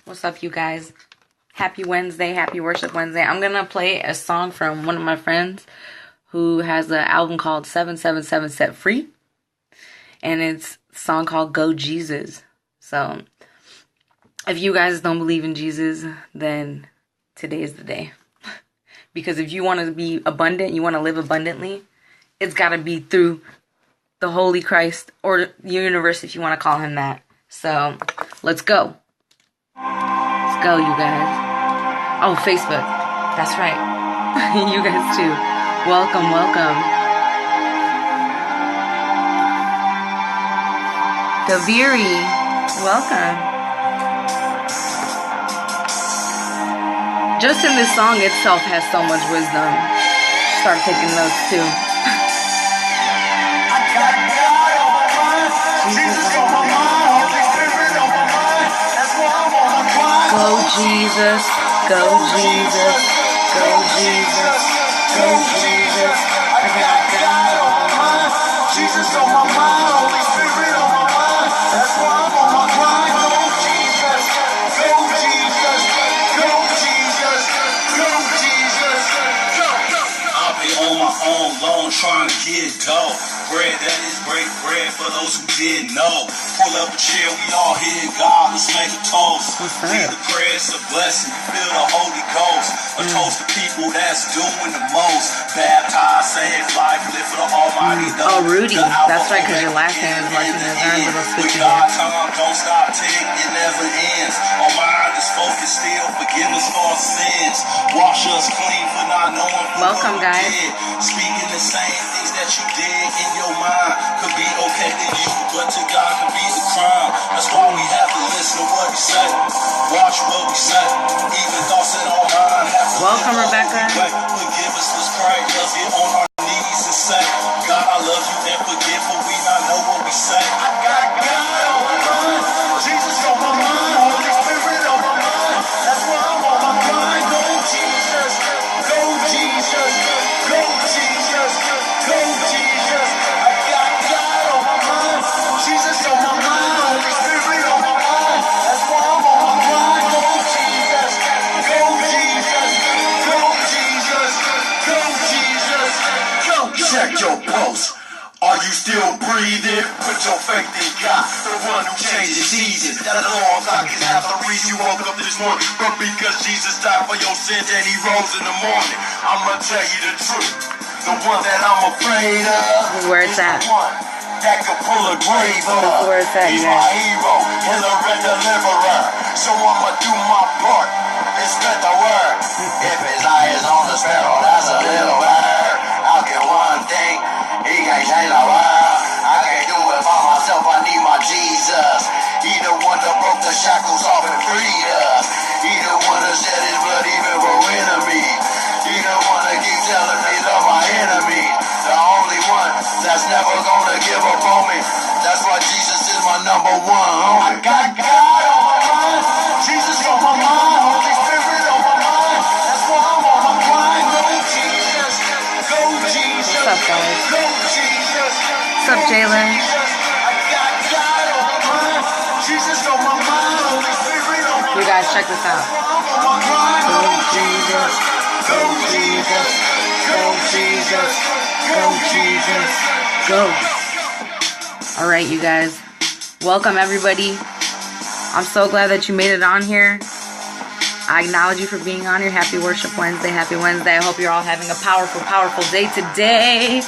What's up, you guys? Happy Wednesday, happy Worship Wednesday. I'm gonna play a song from one of my friends who has an album called 777 Set Free. And it's a song called Go Jesus. So, if you guys don't believe in Jesus, then today is the day. Because if you want to be abundant, you want to live abundantly, it's got to be through the Holy Christ, or the universe if you want to call him that. So, let's go. Let's go, you guys. Oh, Facebook. That's right. You guys too. Welcome, welcome. Kaviri, welcome. Just in this song itself has so much wisdom. Start taking notes too. Go Jesus, go Jesus, go Jesus, go Jesus. I got God on my mind, Jesus on my mind, Holy Spirit on my mind. That's why I'm on my grind. Go Jesus, go Jesus, go Jesus, go Jesus, go. I've been on my own, long trying to get dough. Bread that is break bread for those who didn't know. Pull up a chair, we all hear God, let's make a toast. Lead the prayers, a blessing, feel the Holy Ghost. A toast to people that's doing the most. Baptized, saved, life, live for the Almighty. Oh, Rudy, that's right, because your last name is Martinez. I'm a little switchy there. Time, don't stop, tick, it never ends. Our mind is focused still, forgiveness for our sins. Wash us clean for not knowing who welcome, guys. Did. Speaking the same things that you did in your mind could be okay to you, but to God could be the crime. That's why we have to listen to what we say, watch what we say, even thoughts in our mind have to welcome, Rebecca. Forgive us, let's pray, let's get on our knees and say, God, I love you and forgive for we not know what we say. I got God on my mind, Jesus on my mind, Holy Spirit on my mind. That's why I'm on my grind. Go Jesus, go Jesus, go Jesus, go Jesus. I got God on my mind, Jesus on my mind, Holy Spirit on my mind. That's why I'm on my grind. Go Jesus, go Jesus, go Jesus, go Jesus, go. Check your pulse. Are you still breathing? Put your faith in God, the one who changes seasons. That long I can have the reason you woke up this morning, but because Jesus died for your sins and he rose in the morning. I'ma tell you the truth. The one that I'm afraid of. Where it's at. That could pull a grave up. Where it's at, He's my hero, healer and deliverer. So I'ma do my part and spread the word. If his eye is on the sparrow, that's a little bird. I'll get one thing, he can't change the world. I can't do it by myself, I need my Jesus. He the one that broke the shackles off and freed us. He the one that shed his blood even for enemies. He the one that keeps telling me love my enemies. The only one that's never gonna give up on me. That's why Jesus is my number one. I got God on my mind, Jesus on my mind, Holy Spirit on my mind. That's why I'm on my grind. Go Jesus, go Jesus. What's up, guys? Go Jesus. What's up, Jalen? I got God on my mind, Jesus on my mind, Holy Spirit on my mind. You guys, check this out. Go Jesus, go Jesus, go Jesus, go Jesus, go. All right, you guys. Welcome, everybody. I'm so glad that you made it on here. I acknowledge you for being on here. Happy Worship Wednesday. Happy Wednesday. I hope you're all having a powerful, powerful day today.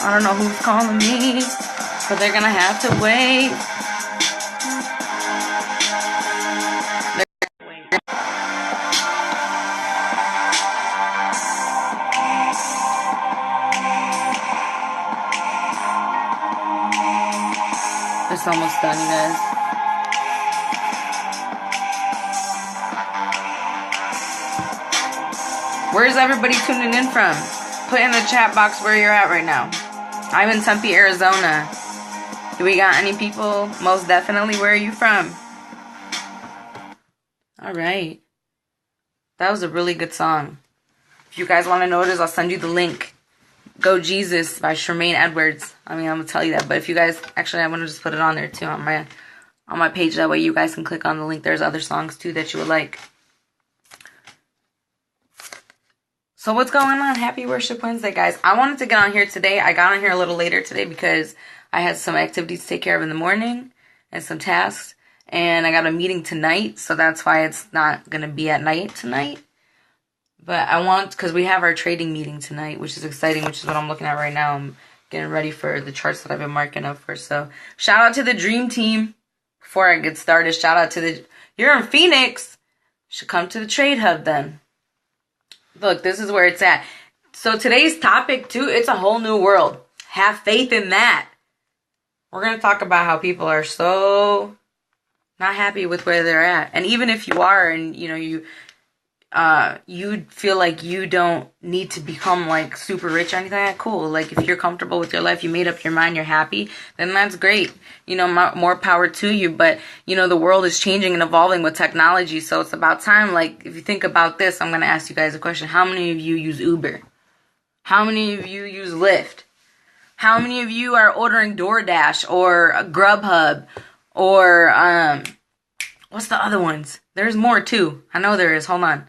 I don't know who's calling me, but they're going to have to wait. It's almost done, you guys. Where's everybody tuning in from? Put in the chat box where you're at right now. I'm in Tempe, Arizona. Do we got any people? Most definitely. Where are you from? All right. That was a really good song. If you guys want to know what it is, I'll send you the link. Go Jesus by Charmaine Edwards. I mean, I'm going to tell you that. But if you guys... Actually, I want to just put it on there, too, on on my page. That way you guys can click on the link. There's other songs too that you would like. So what's going on? Happy Worship Wednesday, guys. I wanted to get on here today. I got on here a little later today because I had some activities to take care of in the morning and some tasks. And I got a meeting tonight, so that's why it's not going to be at night tonight. But I want, because we have our trading meeting tonight, which is exciting, which is what I'm looking at right now. I'm getting ready for the charts that I've been marking up for. So shout out to the Dream Team. Before I get started, shout out to you're in Phoenix. Should come to the Trade Hub then. Look, this is where it's at. So today's topic, too, it's a whole new world. Have faith in that. We're going to talk about how people are so not happy with where they're at. And even if you are and, you feel like you don't need to become, like, super rich or anything like that, cool. Like, if you're comfortable with your life, you made up your mind, you're happy, then that's great. More power to you. But, the world is changing and evolving with technology, so it's about time. Like, if you think about this, I'm going to ask you guys a question. How many of you use Uber? How many of you use Lyft? How many of you are ordering DoorDash or Grubhub or, what's the other ones? There's more, too. I know there is. Hold on.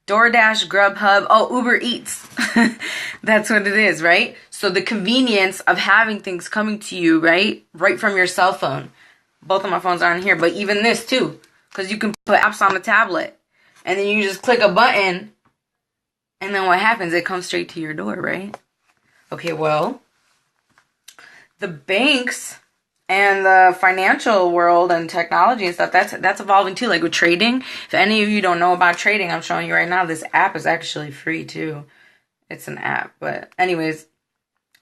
DoorDash, Grubhub, Uber Eats. That's what it is, right? So the convenience of having things coming to you, right from your cell phone. Both of my phones are on here, but even this too, because you can put apps on the tablet, and then you just click a button, and then what happens? It comes straight to your door, right? Okay, well, the banks and the financial world and technology and stuff, that's evolving too. Like with trading, if any of you don't know about trading, I'm showing you right now, this app is actually free too. It's an app. But anyways,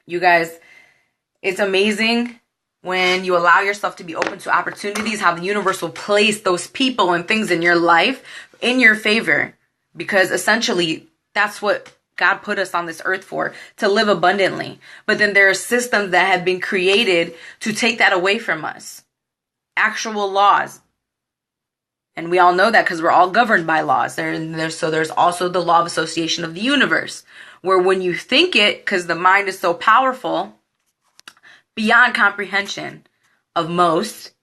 you guys, it's amazing when you allow yourself to be open to opportunities, how the universe will place those people and things in your life in your favor. Because essentially, that's what God put us on this earth for, to live abundantly. But then there are systems that have been created to take that away from us. Actual laws. And we all know that because we're all governed by laws. So there's also the law of association of the universe, where when you think it, because the mind is so powerful, beyond comprehension of most,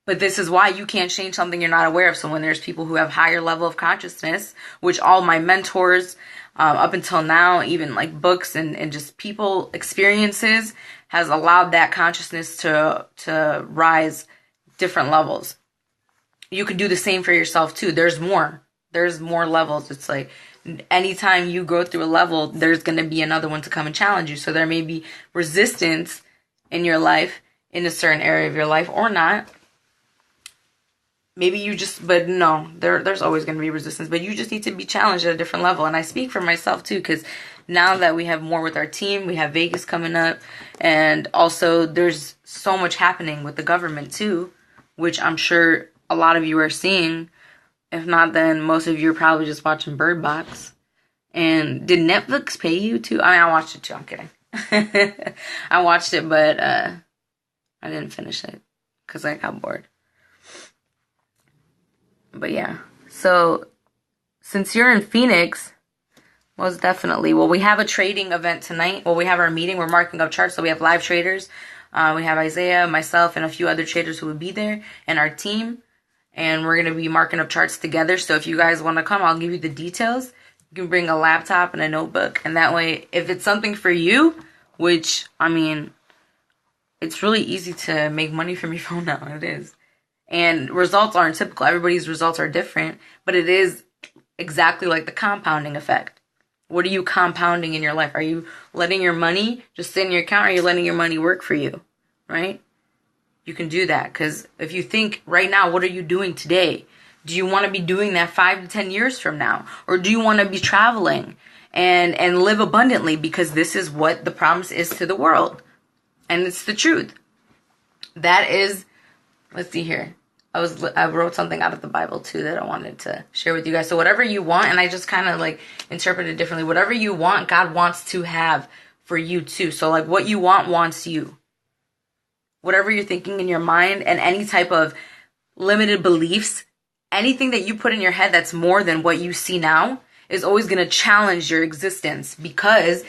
but this is why you can't change something you're not aware of. So when there's people who have higher level of consciousness, which all my mentors, up until now, even like books and just people experiences has allowed that consciousness to rise different levels. You can do the same for yourself too. There's more levels. It's like anytime you go through a level, there's going to be another one to come and challenge you. So there may be resistance in your life, in a certain area of your life, or not. Maybe you just, but no, there's always going to be resistance, but you just need to be challenged at a different level. And I speak for myself too, because now that we have more with our team, we have Vegas coming up, and also there's so much happening with the government too, which I'm sure a lot of you are seeing. If not, then most of you are probably just watching Bird Box. And did Netflix pay you to? I mean, I watched it too. I'm kidding. I watched it, but I didn't finish it because I got bored. But yeah, so since you're in Phoenix, most definitely. Well, we have a trading event tonight. Well, we have our meeting. We're marking up charts. So we have live traders. We have Isaiah, myself, and a few other traders who will be there, and our team. And we're going to be marking up charts together. So if you guys want to come, I'll give you the details. You can bring a laptop and a notebook. And that way, if it's something for you, which, I mean, it's really easy to make money from your phone now. It is. And results aren't typical. Everybody's results are different. But it is exactly like the compounding effect. What are you compounding in your life? Are you letting your money just sit in your account, or are you letting your money work for you? Right? You can do that. Because if you think right now, what are you doing today? Do you want to be doing that 5 to 10 years from now? Or do you want to be traveling and live abundantly? Because this is what the promise is to the world. And it's the truth. That is, let's see here. I wrote something out of the Bible too that I wanted to share with you guys. So whatever you want, and I just kind of like interpret it differently. Whatever you want, God wants to have for you too. So like what you want wants you. Whatever you're thinking in your mind, and any type of limited beliefs, anything that you put in your head that's more than what you see now is always going to challenge your existence, because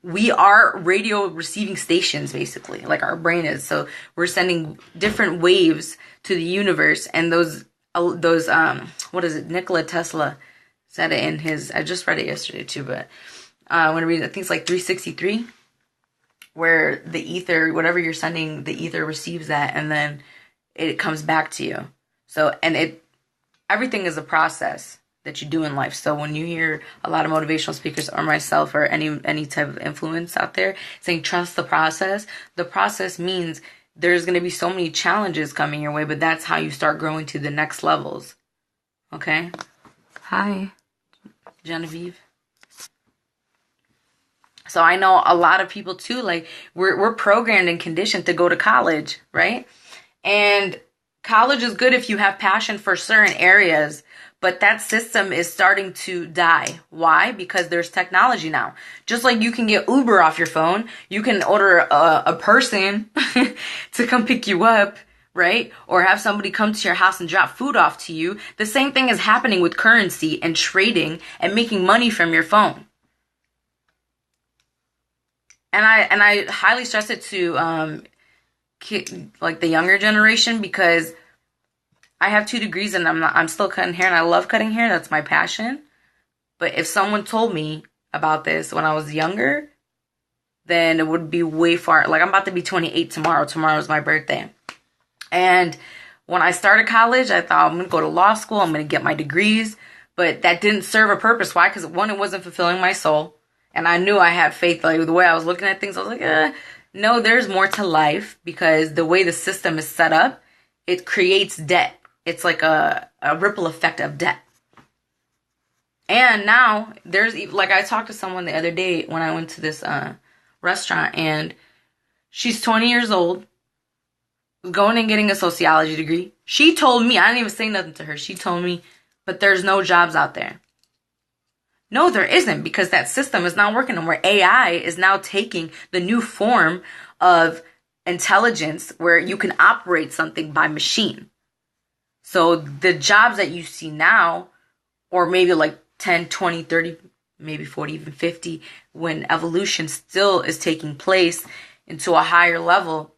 we are radio receiving stations, basically, like our brain is. So we're sending different waves to the universe, and those what is it? Nikola Tesla said it in his, I just read it yesterday too, but I want to read it. I think it's like 363, where the ether, whatever you're sending, the ether receives that, and then it comes back to you. So, and everything is a process that you do in life. So when you hear a lot of motivational speakers or myself or any type of influence out there saying trust the process means there's going to be so many challenges coming your way, but that's how you start growing to the next levels. Okay? Hi, Genevieve. So I know a lot of people too, like we're programmed and conditioned to go to college, right? And college is good if you have passion for certain areas, but that system is starting to die. Why? Because there's technology now. Just like you can get Uber off your phone, you can order a person to come pick you up, right? Or have somebody come to your house and drop food off to you. The same thing is happening with currency and trading and making money from your phone. And I highly stress it to like the younger generation, because I have 2 degrees and I'm still cutting hair, and I love cutting hair. That's my passion. But if someone told me about this when I was younger, then it would be way far. Like, I'm about to be 28 tomorrow. Tomorrow is my birthday. And when I started college, I thought I'm going to go to law school. I'm going to get my degrees. But that didn't serve a purpose. Why? Because one, it wasn't fulfilling my soul. And I knew I had faith. Like, the way I was looking at things, I was like, no, there's more to life, because the way the system is set up, it creates debt. It's like a ripple effect of debt. And now there's, like, I talked to someone the other day when I went to this restaurant, and she's 20 years old, going and getting a sociology degree. She told me, I didn't even say nothing to her. She told me, but there's no jobs out there. No, there isn't, because that system is not working anymore. AI is now taking the new form of intelligence where you can operate something by machine. So the jobs that you see now, or maybe like 10, 20, 30, maybe 40, even 50, when evolution still is taking place into a higher level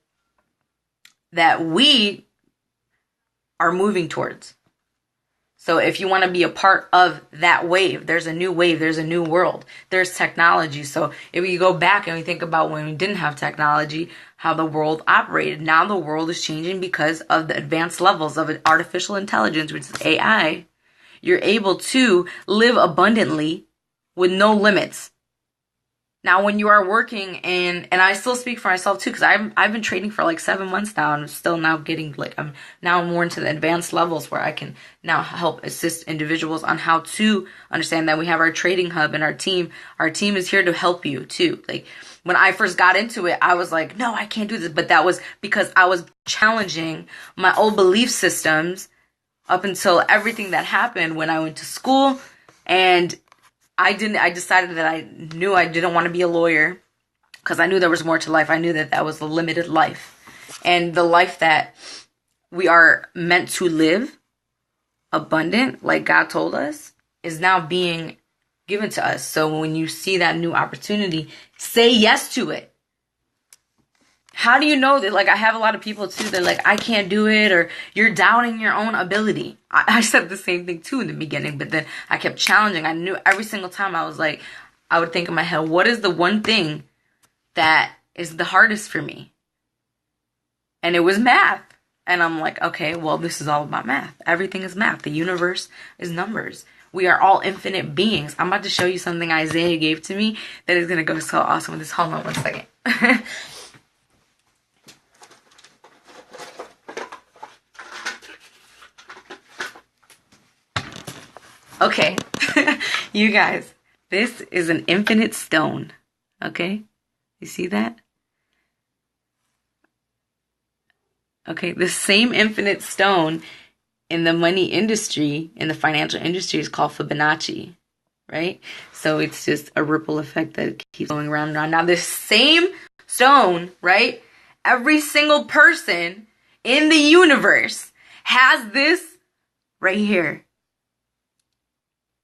that we are moving towards. So if you want to be a part of that wave, there's a new wave, there's a new world, there's technology. So if we go back and we think about when we didn't have technology, how the world operated, now the world is changing because of the advanced levels of artificial intelligence, which is AI. You're able to live abundantly with no limits. Now, when you are working, and I still speak for myself too, because I've been trading for like 7 months now, and I'm still now getting, like, I'm now more into the advanced levels where I can now help assist individuals on how to understand that we have our trading hub and our team. Our team is here to help you too. Like, when I first got into it, I was like, no, I can't do this. But that was because I was challenging my old belief systems up until everything that happened when I went to school. And I decided that I knew I didn't want to be a lawyer, because I knew there was more to life. I knew that that was a limited life. And the life that we are meant to live, abundant, like God told us, is now being given to us. So when you see that new opportunity, say yes to it. How do you know that? Like, I have a lot of people too that like, I can't do it, or you're doubting your own ability. I said the same thing too in the beginning, but then I kept challenging. I knew every single time I was like, I would think in my head, what is the one thing that is the hardest for me? And it was math. And I'm like, okay, well, this is all about math. Everything is math. The universe is numbers. We are all infinite beings. I'm about to show you something Isaiah gave to me that is going to go so awesome with this. Hold on one second. Okay, you guys, this is an infinite stone, okay? You see that? Okay, the same infinite stone in the money industry, in the financial industry, is called Fibonacci, right? So it's just a ripple effect that keeps going around and around. Now, this same stone, right? Every single person in the universe has this right here.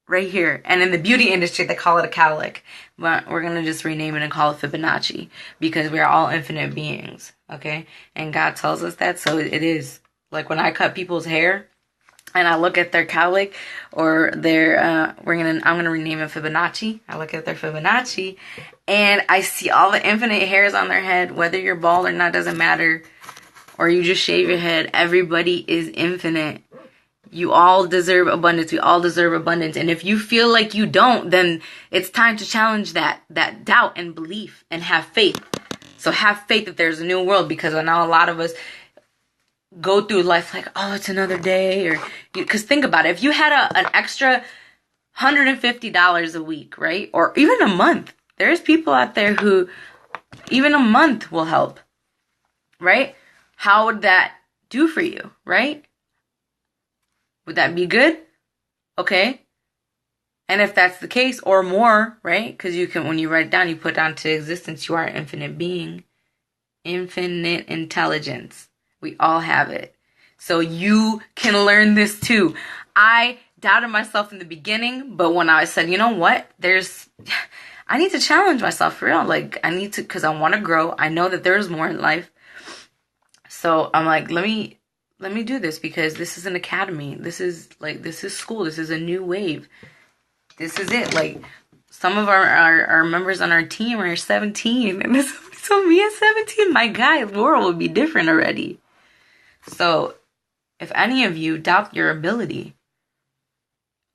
right here. And in the beauty industry, they call it a cowlick. But we're going to just rename it and call it Fibonacci because we are all infinite beings, okay? And God tells us that, so it is. Like when I cut people's hair and I look at their cowlick or their, I'm going to rename it Fibonacci. I look at their Fibonacci and I see all the infinite hairs on their head, whether you're bald or not, doesn't matter. Or you just shave your head. Everybody is infinite. You all deserve abundance. We all deserve abundance. And if you feel like you don't, then it's time to challenge that doubt and belief and have faith. So have faith that there's a new world, because I know a lot of us go through life like, oh, it's another day. Or because think about it. If you had an extra $150 a week, right? Or even a month. There's people out there who even a month will help, right? How would that do for you, right? Would that be good? Okay. And if that's the case, or more, right? Because you can, when you write it down, you put down to existence, you are an infinite being. Infinite intelligence. We all have it. So you can learn this too. I doubted myself in the beginning, but when I said, you know what? I need to challenge myself for real. Like, I need to, because I want to grow. I know that there's more in life. So I'm like, let me do this, because this is an academy. This is school. This is a new wave. This is it. Like, some of our members on our team are 17. And this, so me at 17, my God, the world would be different already. So if any of you doubt your ability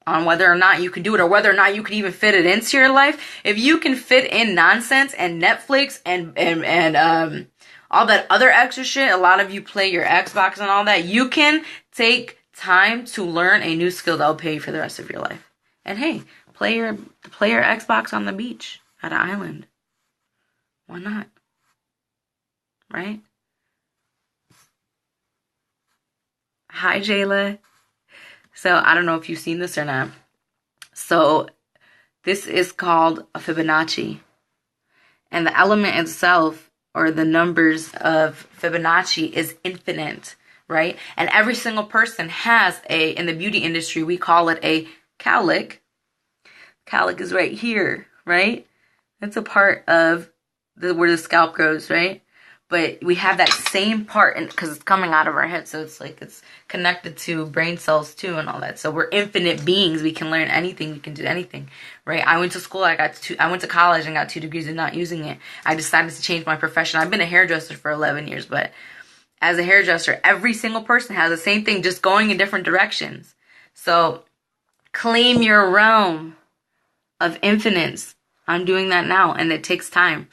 on whether or not you can do it, or whether or not you can even fit it into your life, if you can fit in nonsense and Netflix and all that other extra shit, a lot of you play your Xbox and all that, you can take time to learn a new skill that will pay you for the rest of your life. And hey, play your Xbox on the beach at an island. Why not? Right? Hi, Jayla. So I don't know if you've seen this or not. So this is called a Fibonacci. And the element itself, or the numbers of Fibonacci, is infinite, right? And every single person has in the beauty industry, we call it a cowlick. Cowlick is right here, right? It's a part of where the scalp grows, right? But we have that same part, because it's coming out of our head, so it's like it's connected to brain cells too and all that. So we're infinite beings. We can learn anything. We can do anything, right? I went to school. I went to college and got 2 degrees and not using it. I decided to change my profession. I've been a hairdresser for 11 years, but as a hairdresser, every single person has the same thing, just going in different directions. So claim your realm of infinite. I'm doing that now, and it takes time.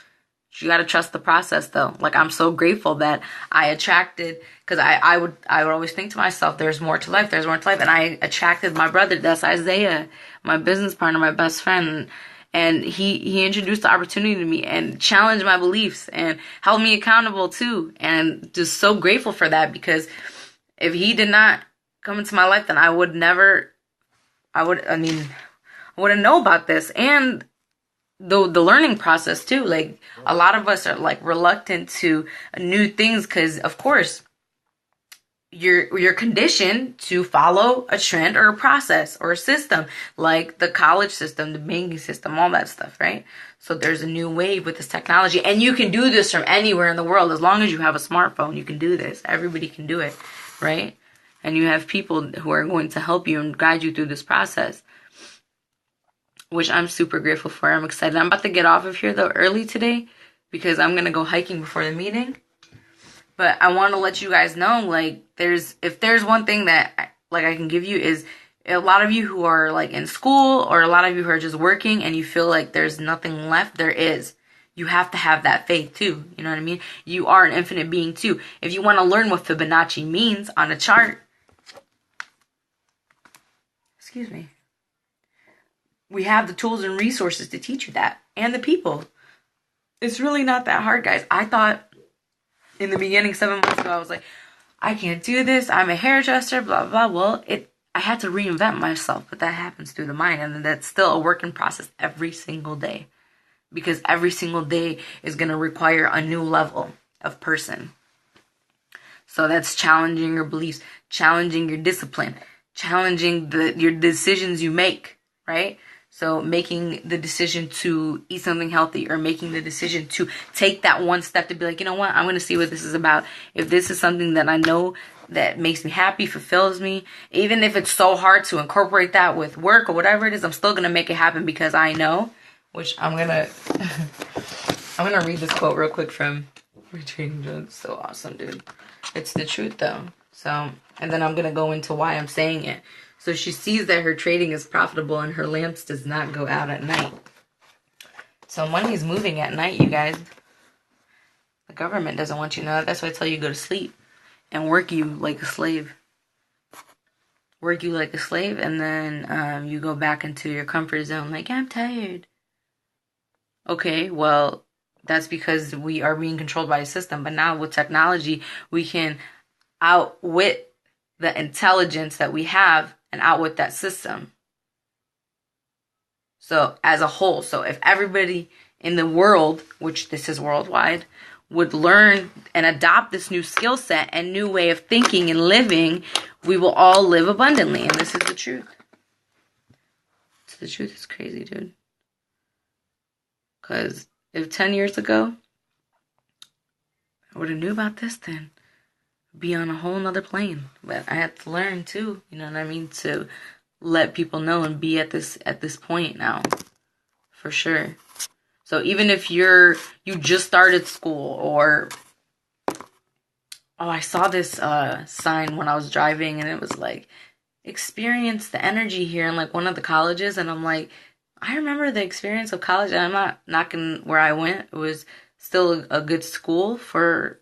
You got to trust the process, though. Like, I'm so grateful that I attracted, because I would always think to myself, there's more to life, there's more to life. And I attracted my brother, that's Isaiah, my business partner, my best friend. And he introduced the opportunity to me and challenged my beliefs and held me accountable too. And just so grateful for that, because if he did not come into my life, then I wouldn't know about this. And the learning process too. Like, a lot of us are like reluctant to new things, because of course you're conditioned to follow a trend or a process or a system, like the college system, the banking system, all that stuff, right? So there's a new wave with this technology, and you can do this from anywhere in the world. As long as you have a smartphone, you can do this. Everybody can do it, right? And you have people who are going to help you and guide you through this process, which I'm super grateful for. I'm excited. I'm about to get off of here, though, early today, because I'm going to go hiking before the meeting. But I want to let you guys know, like, if there's one thing that, like, I can give you is, a lot of you who are, like, in school, or a lot of you who are just working and you feel like there's nothing left, there is. You have to have that faith, too. You know what I mean? You are an infinite being, too. If you want to learn what Fibonacci means on a chart, excuse me, we have the tools and resources to teach you that, and the people. It's really not that hard, guys. I thought in the beginning, 7 months ago, I was like, I can't do this. I'm a hairdresser, blah, blah, blah. Well, I had to reinvent myself, but that happens through the mind, and that's still a work in process every single day, because every single day is going to require a new level of person. So that's challenging your beliefs, challenging your discipline, challenging your decisions you make. right? So making the decision to eat something healthy, or making the decision to take that one step to be like, you know what, I'm going to see what this is about. If this is something that I know that makes me happy, fulfills me, even if it's so hard to incorporate that with work or whatever it is, I'm still going to make it happen because I know, which I'm going to, I'm going to read this quote real quick from Retreating Drugs. So awesome, dude. It's the truth though. So, and then I'm going to go into why I'm saying it. So she sees that her trading is profitable and her lamps does not go out at night. So money's moving at night, you guys. The government doesn't want you to know that. That's why I tell you go to sleep and work you like a slave. Work you like a slave, and then you go back into your comfort zone like, I'm tired. Okay, well, that's because we are being controlled by a system. But now with technology, we can outwit the intelligence that we have and outwit that system. So as a whole, so if everybody in the world, which this is worldwide, would learn and adopt this new skill set and new way of thinking and living, we will all live abundantly. And this is the truth. It's the truth. It's crazy, dude. Because if 10 years ago, I would have knew about this, then be on a whole nother plane. But I had to learn too, you know what I mean, to let people know and be at this point now, for sure. So even if you just started school, or I saw this sign when I was driving, and it was like, experience the energy here in like one of the colleges, and I'm like, I remember the experience of college, and I'm not knocking where I went. It was still a good school for,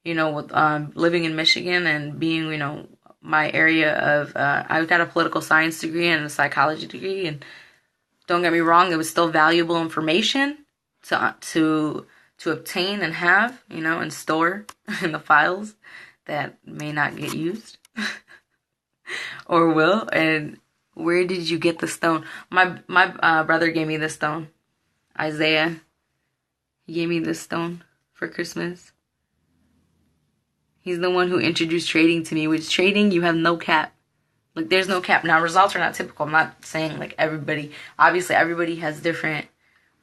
you know, with living in Michigan and being, you know, my area of, I got a political science degree and a psychology degree, and don't get me wrong, it was still valuable information to obtain and have, you know, and store in the files that may not get used or will. And where did you get the stone? My brother gave me this stone, Isaiah. He gave me this stone for Christmas. He's the one who introduced trading to me, which trading, you have no cap. Like, there's no cap. Now, results are not typical. I'm not saying, like, everybody. Obviously, everybody has different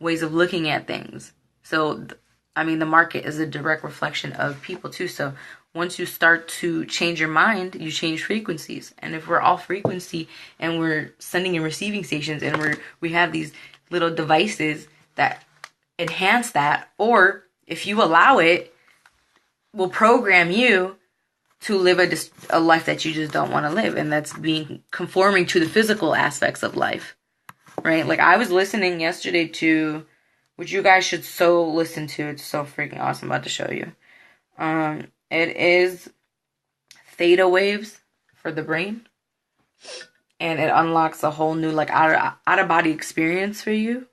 ways of looking at things. So, I mean, the market is a direct reflection of people, too. So, once you start to change your mind, you change frequencies. And if we're all frequency and we're sending and receiving stations, and we have these little devices that enhance that, or if you allow it, will program you to live a life that you just don't want to live, and that's being conforming to the physical aspects of life, right? Like, I was listening yesterday to, which you guys should so listen to. It's so freaking awesome. I'm about to show you. It is theta waves for the brain, and it unlocks a whole new, like, out of body experience for you.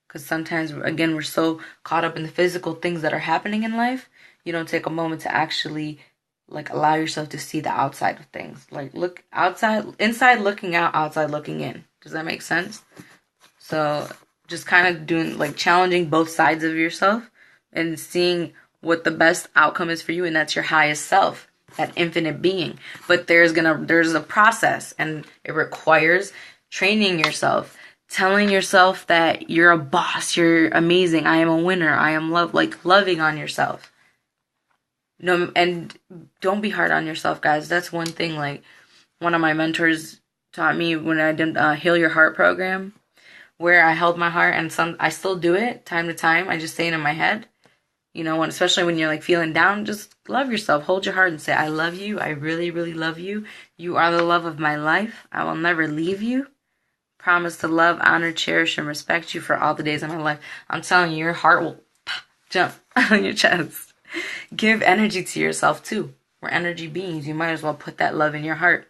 Because sometimes, again, we're so caught up in the physical things that are happening in life, you don't take a moment to actually, like, allow yourself to see the outside of things. Like, look outside, inside looking out, outside looking in. Does that make sense? So just kind of doing, like, challenging both sides of yourself and seeing what the best outcome is for you, and that's your highest self, that infinite being. But there's a process, and it requires training yourself, telling yourself that you're a boss, you're amazing, I am a winner, I am loving on yourself. No, and don't be hard on yourself, guys. That's one thing, like, one of my mentors taught me when I did Heal Your Heart program, where I held my heart, and I still do it time to time. I just say it in my head, you know, especially when you're, like, feeling down. Just love yourself, hold your heart and say, I love you, I really, really love you. You are the love of my life. I will never leave you. Promise to love, honor, cherish, and respect you for all the days of my life. I'm telling you, your heart will jump on your chest. Give energy to yourself too. We're energy beings. You might as well put that love in your heart.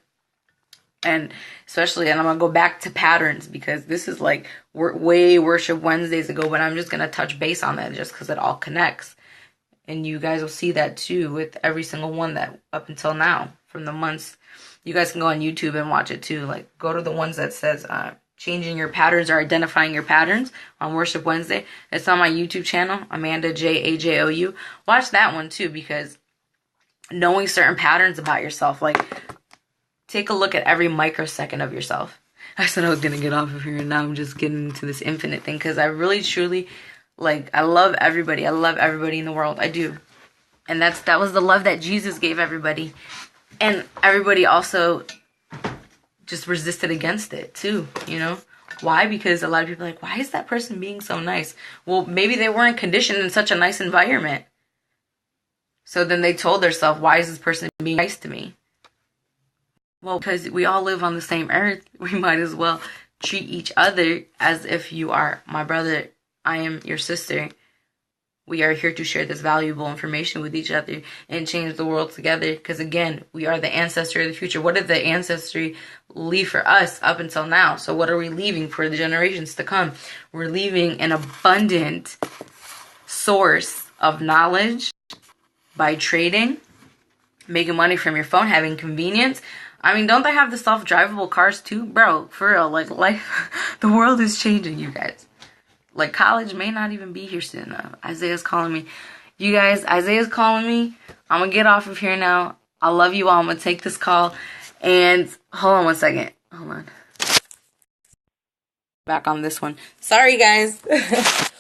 And especially, and I'm going to go back to patterns, because this is like way Worship Wednesdays ago, but I'm just going to touch base on that just because it all connects. And you guys will see that too with every single one that up until now from the months. You guys can go on YouTube and watch it too. Like, go to the ones that says changing your patterns or identifying your patterns on Worship Wednesday. It's on my YouTube channel, Amanda J-A-J-O-U. Watch that one too, because knowing certain patterns about yourself, like, take a look at every microsecond of yourself. I said I was gonna get off of here, and now I'm just getting into this infinite thing because I really, truly, like, I love everybody. I love everybody in the world. I do. And that was the love that Jesus gave everybody. And everybody also just resisted against it too, you know? Why? Because a lot of people are like, why is that person being so nice? Well, maybe they weren't conditioned in such a nice environment. So then they told themselves, why is this person being nice to me? Well, because we all live on the same earth, we might as well treat each other as if you are my brother, I am your sister. We are here to share this valuable information with each other and change the world together. Because again, we are the ancestor of the future. What did the ancestry leave for us up until now? So what are we leaving for the generations to come? We're leaving an abundant source of knowledge by trading, making money from your phone, having convenience. I mean, don't they have the self-drivable cars too? Bro, for real, like, life, the world is changing, you guys. Like, college may not even be here soon enough. Isaiah's calling me. You guys, Isaiah's calling me. I'm going to get off of here now. I love you all. I'm going to take this call. And hold on one second. Hold on. Back on this one. Sorry, guys. To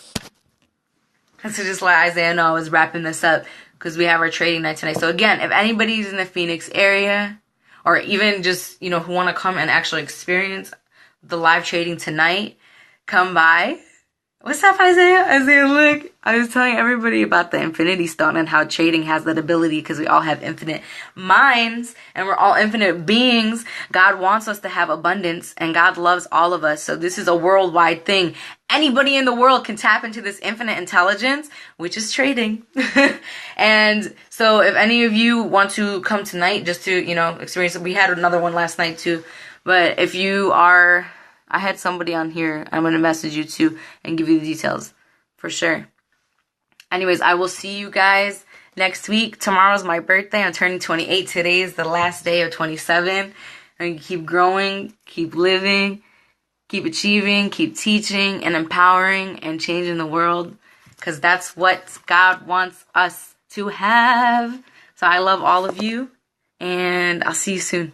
just let Isaiah know I was wrapping this up because we have our trading night tonight. So again, if anybody's in the Phoenix area or even just, you know, who want to come and actually experience the live trading tonight, come by. What's up, Isaiah? Isaiah, look. I was telling everybody about the Infinity Stone and how trading has that ability because we all have infinite minds and we're all infinite beings. God wants us to have abundance and God loves all of us. So this is a worldwide thing. Anybody in the world can tap into this infinite intelligence, which is trading. And so if any of you want to come tonight just to, you know, experience it, we had another one last night too. But if you are... I had somebody on here. I'm going to message you too and give you the details for sure. Anyways, I will see you guys next week. Tomorrow's my birthday. I'm turning 28. Today is the last day of 27. And keep growing, keep living, keep achieving, keep teaching and empowering and changing the world. Because that's what God wants us to have. So I love all of you. And I'll see you soon.